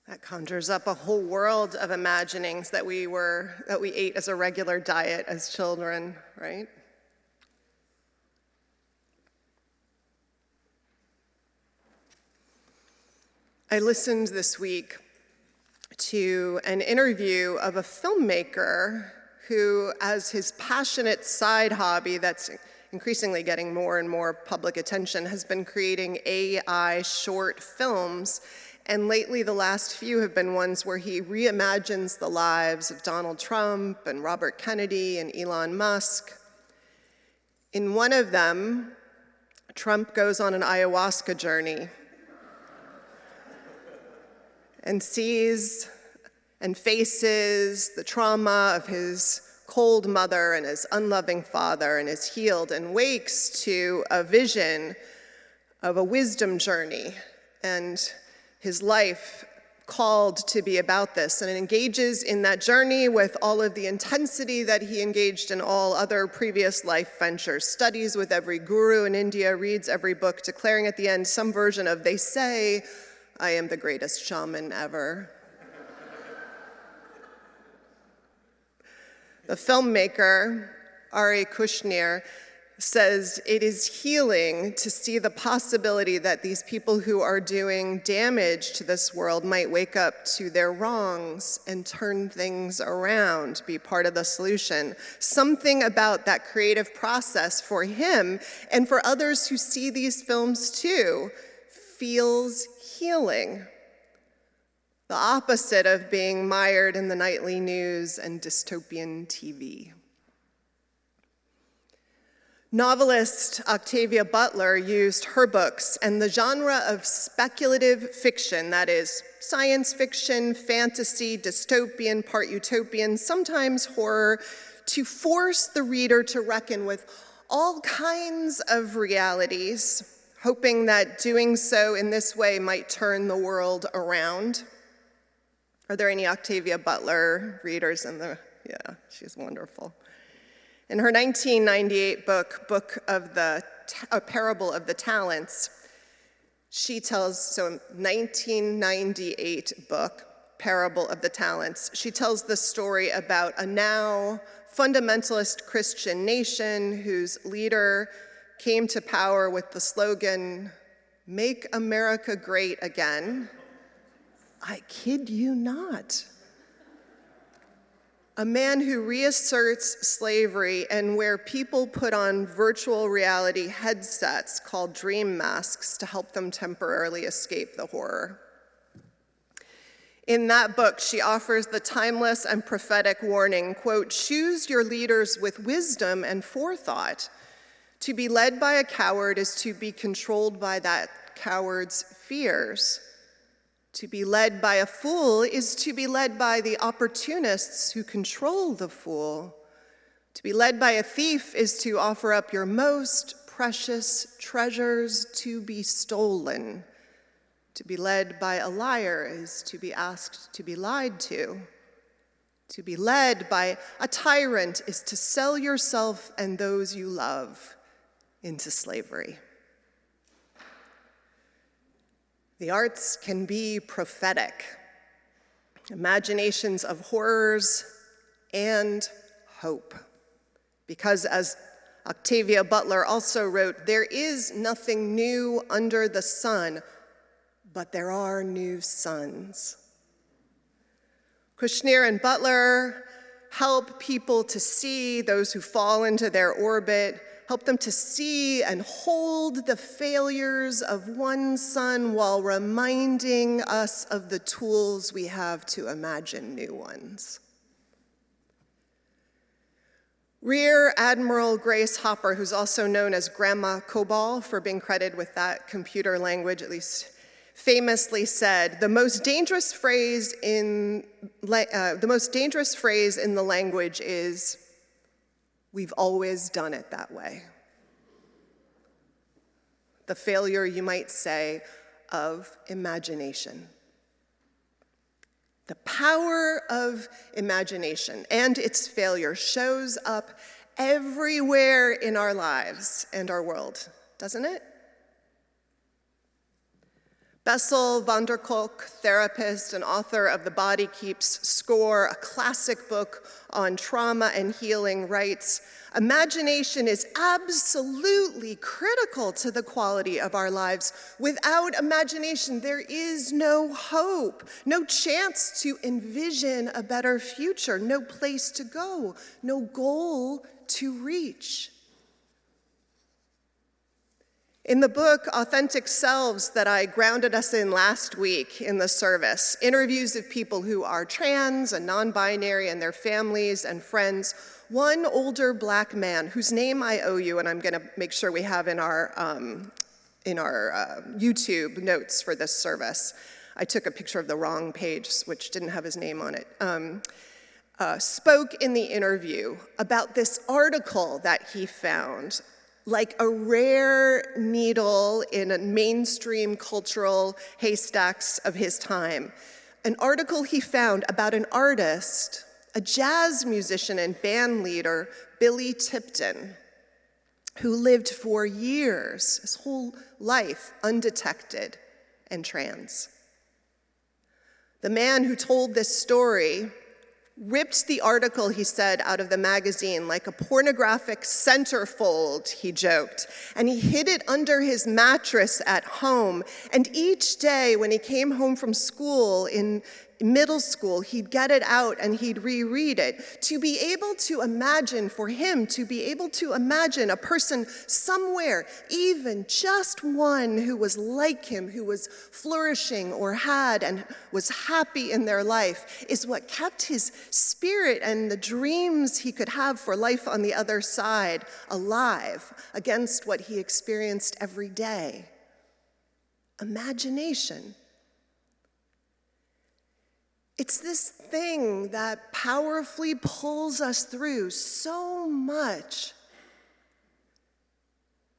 That conjures up a whole world of imaginings that we ate as a regular diet as children, right? I listened this week to an interview of a filmmaker who, as his passionate side hobby that's increasingly getting more and more public attention, has been creating AI short films. And lately, the last few have been ones where he reimagines the lives of Donald Trump and Robert Kennedy and Elon Musk. In one of them, Trump goes on an ayahuasca journey and sees and faces the trauma of his cold mother and his unloving father, and is healed and wakes to a vision of a wisdom journey and his life called to be about this, and engages in that journey with all of the intensity that he engaged in all other previous life ventures, studies with every guru in India, reads every book, declaring at the end some version of, "They say I am the greatest shaman ever." The filmmaker, Ari Kushnir, says it is healing to see the possibility that these people who are doing damage to this world might wake up to their wrongs and turn things around, be part of the solution. Something about that creative process for him and for others who see these films too feels healing. The opposite of being mired in the nightly news and dystopian TV. Novelist Octavia Butler used her books and the genre of speculative fiction, that is, science fiction, fantasy, dystopian, part utopian, sometimes horror, to force the reader to reckon with all kinds of realities, hoping that doing so in this way might turn the world around. Are there any Octavia Butler readers in the, yeah, she's wonderful. In her 1998 book of A Parable of the Talents, she tells, so 1998 book, Parable of the Talents, she tells the story about a now fundamentalist Christian nation whose leader came to power with the slogan, "Make America Great Again." I kid you not. A man who reasserts slavery and where people put on virtual reality headsets called dream masks to help them temporarily escape the horror. In that book, she offers the timeless and prophetic warning, quote, "Choose your leaders with wisdom and forethought. To be led by a coward is to be controlled by that coward's fears. To be led by a fool is to be led by the opportunists who control the fool. To be led by a thief is to offer up your most precious treasures to be stolen. To be led by a liar is to be asked to be lied to. To be led by a tyrant is to sell yourself and those you love into slavery." The arts can be prophetic, imaginations of horrors and hope. Because as Octavia Butler also wrote, there is nothing new under the sun, but there are new suns. Kushnir and Butler help people to see those who fall into their orbit, help them to see and hold the failures of one sun while reminding us of the tools we have to imagine new ones. Rear Admiral Grace Hopper, who's also known as Grandma COBOL for being credited with that computer language, at least famously said, the most dangerous phrase in the language is, "We've always done it that way." The failure, you might say, of imagination. The power of imagination and its failure shows up everywhere in our lives and our world, doesn't it? Bessel van der Kolk, therapist and author of The Body Keeps Score, a classic book on trauma and healing, writes, "Imagination is absolutely critical to the quality of our lives. Without imagination, there is no hope, no chance to envision a better future, no place to go, no goal to reach." In the book, Authentic Selves, that I grounded us in last week in the service, interviews of people who are trans and non-binary and their families and friends, one older Black man, whose name I owe you, and I'm gonna make sure we have in our YouTube notes for this service. I took a picture of the wrong page, which didn't have his name on it, spoke in the interview about this article that he found, like a rare needle in a mainstream cultural haystacks of his time. An article he found about an artist, a jazz musician and band leader, Billy Tipton, who lived for years, his whole life, undetected and trans. The man who told this story ripped the article, he said, out of the magazine like a pornographic centerfold, he joked, and he hid it under his mattress at home. And each day when he came home from school in middle school, he'd get it out and he'd reread it. To be able to imagine, for him, to be able to imagine a person somewhere, even just one who was like him, who was flourishing or had and was happy in their life, is what kept his spirit and the dreams he could have for life on the other side alive against what he experienced every day. Imagination. It's this thing that powerfully pulls us through so much.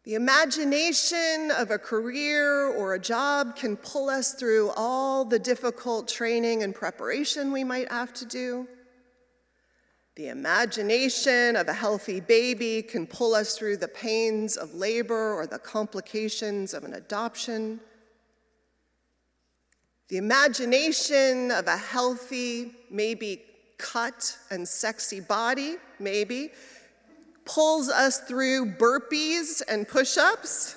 The imagination of a career or a job can pull us through all the difficult training and preparation we might have to do. The imagination of a healthy baby can pull us through the pains of labor or the complications of an adoption. The imagination of a healthy, maybe cut and sexy body, maybe, pulls us through burpees and push-ups.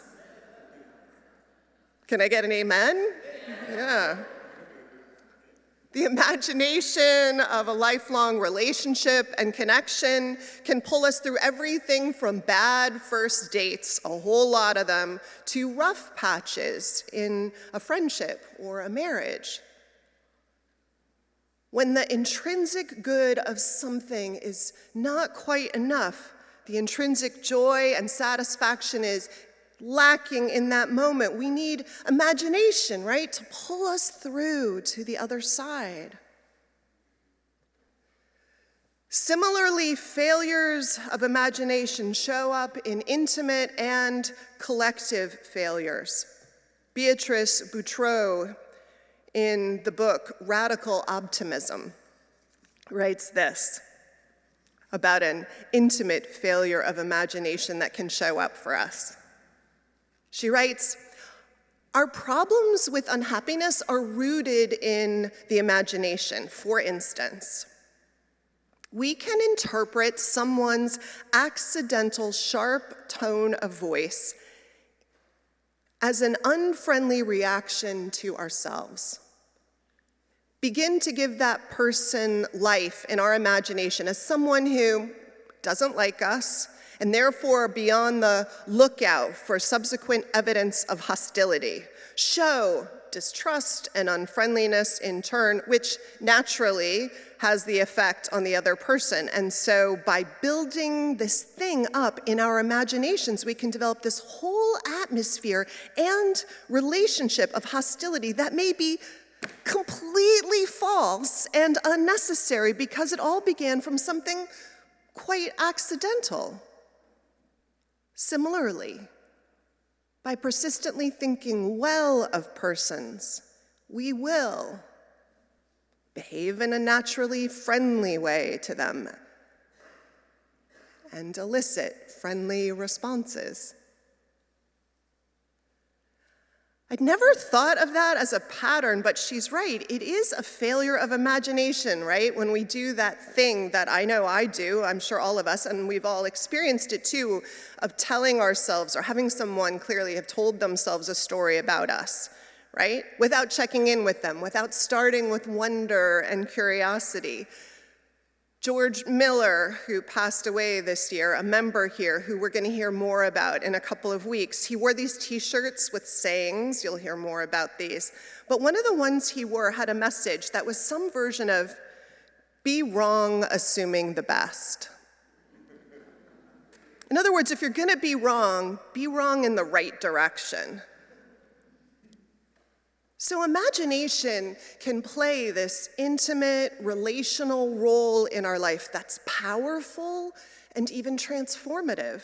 Can I get an amen? Yeah. The imagination of a lifelong relationship and connection can pull us through everything from bad first dates, a whole lot of them, to rough patches in a friendship or a marriage. When the intrinsic good of something is not quite enough, the intrinsic joy and satisfaction is lacking in that moment, we need imagination, right, to pull us through to the other side. Similarly, failures of imagination show up in intimate and collective failures. Beatrice Boutreau, in the book Radical Optimism, writes this about an intimate failure of imagination that can show up for us. She writes, "Our problems with unhappiness are rooted in the imagination. For instance, we can interpret someone's accidental sharp tone of voice as an unfriendly reaction to ourselves. Begin to give that person life in our imagination as someone who doesn't like us, and therefore be on the lookout for subsequent evidence of hostility. Show distrust and unfriendliness in turn, which naturally has the effect on the other person. And so by building this thing up in our imaginations, we can develop this whole atmosphere and relationship of hostility that may be completely false and unnecessary because it all began from something quite accidental. Similarly, by persistently thinking well of persons, we will behave in a naturally friendly way to them and elicit friendly responses. I'd never thought of that as a pattern, but she's right. It is a failure of imagination, right? When we do that thing that I know I do, I'm sure all of us, and we've all experienced it too, of telling ourselves or having someone clearly have told themselves a story about us, right? Without checking in with them, without starting with wonder and curiosity. George Miller, who passed away this year, a member here who we're going to hear more about in a couple of weeks, he wore these t-shirts with sayings. You'll hear more about these. But one of the ones he wore had a message that was some version of, be wrong assuming the best. In other words, if you're going to be wrong in the right direction. So imagination can play this intimate, relational role in our life that's powerful and even transformative.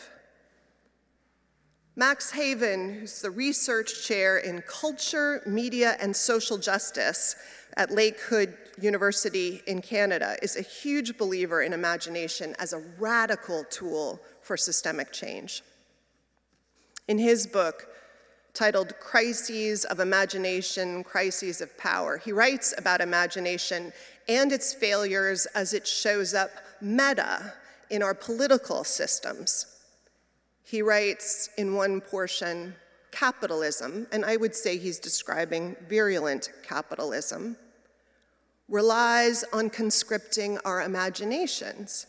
Max Haven, who's the research chair in culture, media, and social justice at Lakewood University in Canada, is a huge believer in imagination as a radical tool for systemic change. In his book, titled Crises of Imagination, Crises of Power, he writes about imagination and its failures as it shows up meta in our political systems. He writes in one portion, capitalism, and I would say he's describing virulent capitalism, relies on conscripting our imaginations.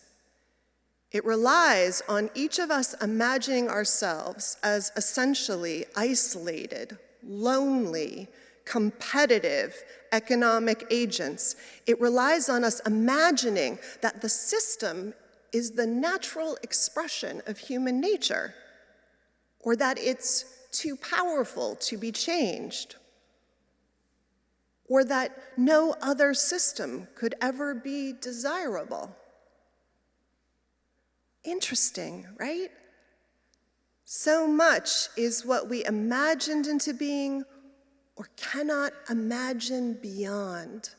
It relies on each of us imagining ourselves as essentially isolated, lonely, competitive economic agents. It relies on us imagining that the system is the natural expression of human nature, or that it's too powerful to be changed, or that no other system could ever be desirable. Interesting, right? So much is what we imagined into being or cannot imagine beyond.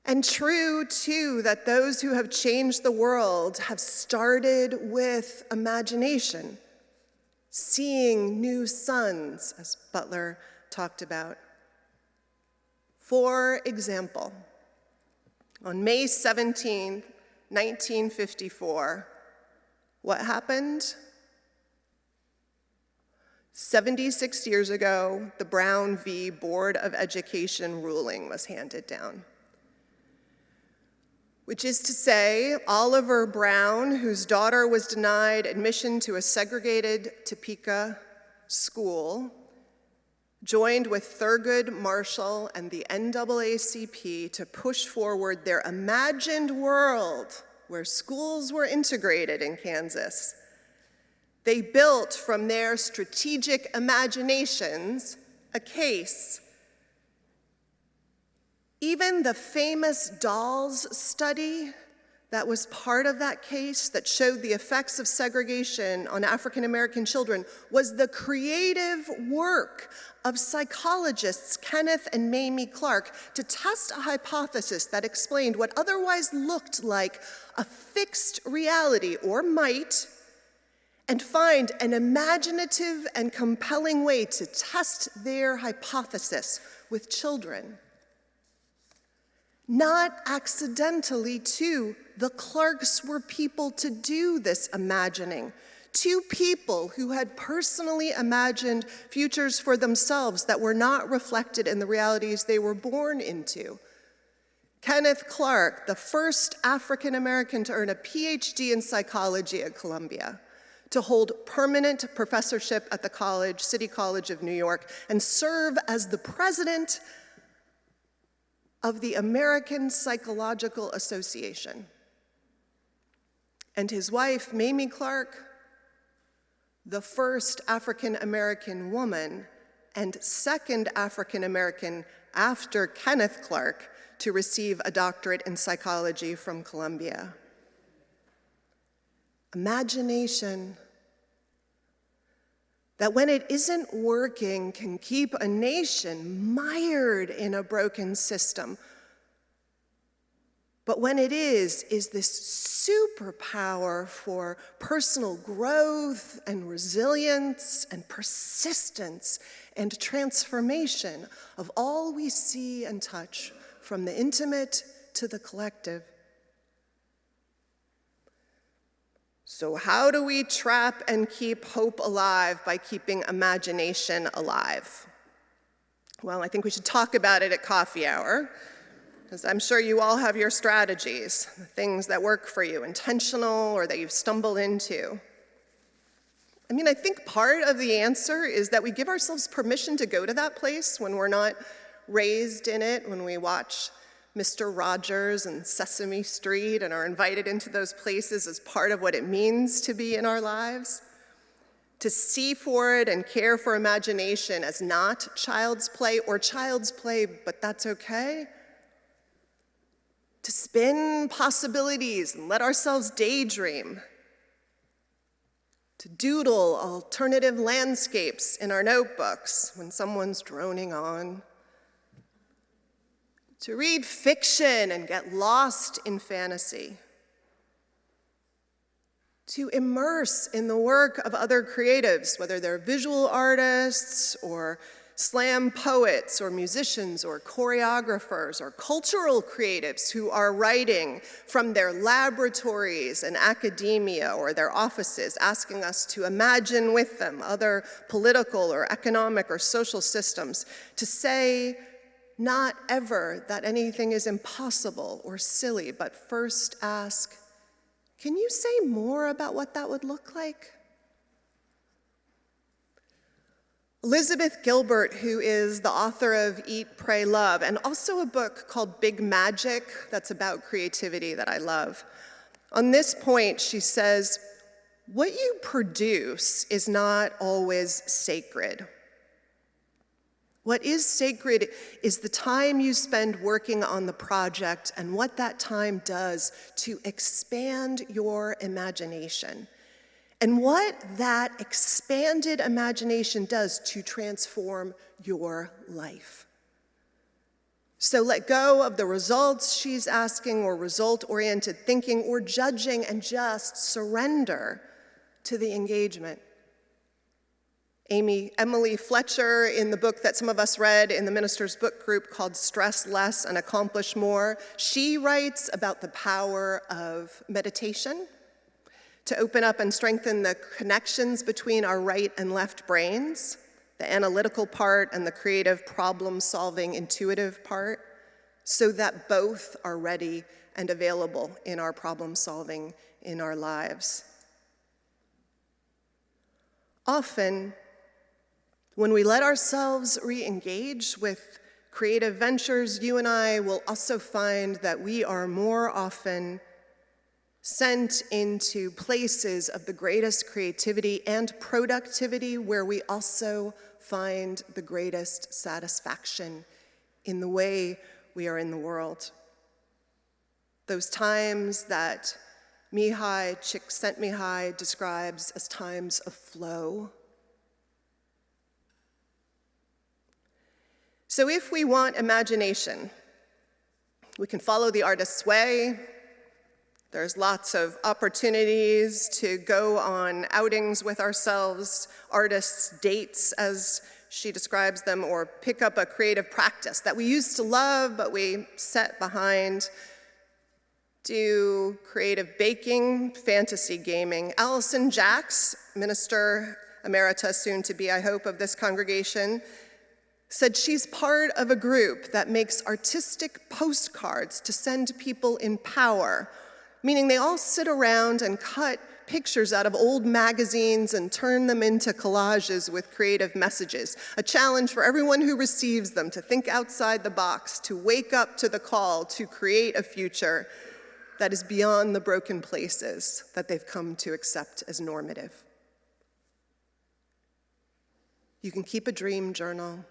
And true, too, that those who have changed the world have started with imagination, seeing new suns, as Butler talked about. For example, on May 17, 1954, what happened? 76 years ago, the Brown v. Board of Education ruling was handed down. Which is to say, Oliver Brown, whose daughter was denied admission to a segregated Topeka school, joined with Thurgood Marshall and the NAACP to push forward their imagined world where schools were integrated in Kansas. They built from their strategic imaginations a case. Even the famous dolls study that was part of that case that showed the effects of segregation on African American children was the creative work of psychologists Kenneth and Mamie Clark to test a hypothesis that explained what otherwise looked like a fixed reality or might, and find an imaginative and compelling way to test their hypothesis with children. Not accidentally, too, the Clarks were people to do this imagining. Two people who had personally imagined futures for themselves that were not reflected in the realities they were born into. Kenneth Clark, the first African American to earn a PhD in psychology at Columbia, to hold permanent professorship at the college, City College of New York, and serve as the president of the American Psychological Association. And his wife, Mamie Clark, the first African-American woman and second African-American after Kenneth Clark to receive a doctorate in psychology from Columbia. Imagination that when it isn't working can keep a nation mired in a broken system. but when it is this superpower for personal growth and resilience and persistence and transformation of all we see and touch, from the intimate to the collective. So how do we trap and keep hope alive by keeping imagination alive? Well, I think we should talk about it at coffee hour, because I'm sure you all have your strategies, the things that work for you, intentional or that you've stumbled into. I mean, I think part of the answer is that we give ourselves permission to go to that place when we're not raised in it, when we watch Mr. Rogers and Sesame Street and are invited into those places as part of what it means to be in our lives. To see for it and care for imagination as not child's play or child's play, but that's okay. To spin possibilities and let ourselves daydream. To doodle alternative landscapes in our notebooks when someone's droning on. To read fiction and get lost in fantasy. To immerse in the work of other creatives, whether they're visual artists or slam poets or musicians or choreographers or cultural creatives who are writing from their laboratories and academia or their offices, asking us to imagine with them other political or economic or social systems, to say not ever that anything is impossible or silly, but first ask, can you say more about what that would look like? Elizabeth Gilbert, who is the author of Eat, Pray, Love, and also a book called Big Magic that's about creativity that I love. On this point, she says, what you produce is not always sacred. What is sacred is the time you spend working on the project and what that time does to expand your imagination. And what that expanded imagination does to transform your life. So let go of the results she's asking or result-oriented thinking or judging and just surrender to the engagement. Emily Fletcher, in the book that some of us read in the Minister's Book Group called Stress Less and Accomplish More, she writes about the power of meditation to open up and strengthen the connections between our right and left brains, the analytical part and the creative problem-solving intuitive part, so that both are ready and available in our problem-solving in our lives. Often, when we let ourselves re-engage with creative ventures, you and I will also find that we are more often sent into places of the greatest creativity and productivity where we also find the greatest satisfaction in the way we are in the world. Those times that Mihai Csikszentmihalyi describes as times of flow. So if we want imagination, we can follow the artist's way. There's lots of opportunities to go on outings with ourselves, artists' dates, as she describes them, or pick up a creative practice that we used to love, but we set behind. Do creative baking, fantasy gaming. Allison Jacks, Minister Emerita, soon to be, I hope, of this congregation, said she's part of a group that makes artistic postcards to send people in power, meaning they all sit around and cut pictures out of old magazines and turn them into collages with creative messages. A challenge for everyone who receives them to think outside the box, to wake up to the call to create a future that is beyond the broken places that they've come to accept as normative. You can keep a dream journal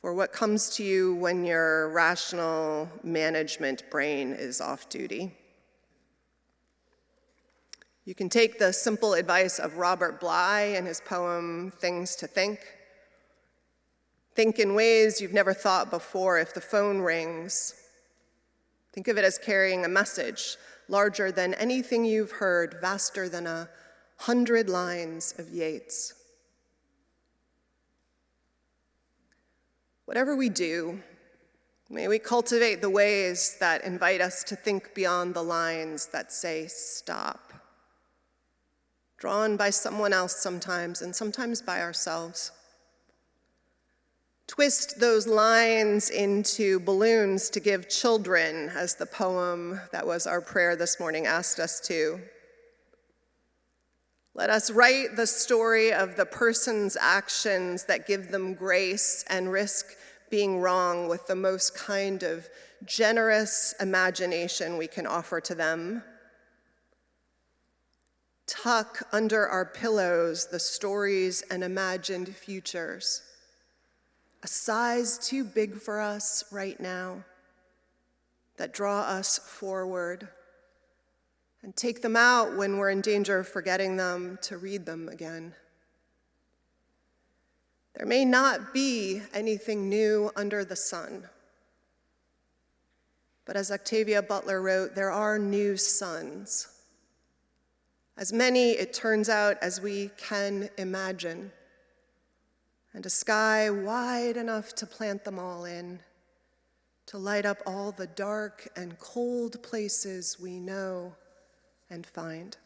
for what comes to you when your rational management brain is off duty. You can take the simple advice of Robert Bly in his poem, Things to Think. Think in ways you've never thought before. If the phone rings, Think of it as carrying a message larger than anything you've heard, vaster than 100 lines of Yeats. Whatever we do, may we cultivate the ways that invite us to think beyond the lines that say stop, drawn by someone else sometimes, and sometimes by ourselves. Twist those lines into balloons to give children, as the poem that was our prayer this morning asked us to. Let us write the story of the person's actions that give them grace and risk being wrong with the most kind of generous imagination we can offer to them. Tuck under our pillows the stories and imagined futures, a size too big for us right now, that draw us forward, and take them out when we're in danger of forgetting them to read them again. There may not be anything new under the sun, but as Octavia Butler wrote, there are new suns. As many, it turns out, as we can imagine, and a sky wide enough to plant them all in, to light up all the dark and cold places we know and find.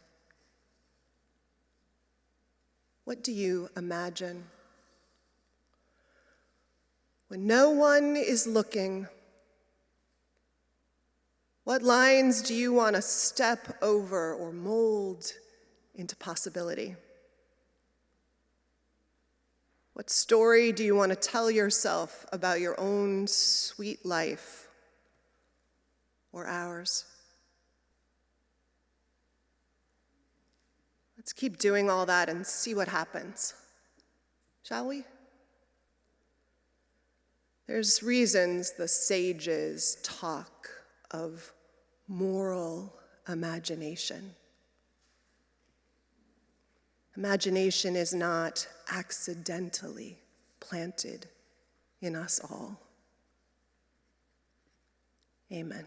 What do you imagine? When no one is looking, what lines do you want to step over or mold into possibility? What story do you want to tell yourself about your own sweet life or ours? Let's keep doing all that and see what happens, shall we? There's reasons the sages talk of moral imagination. Imagination is not accidentally planted in us all. Amen.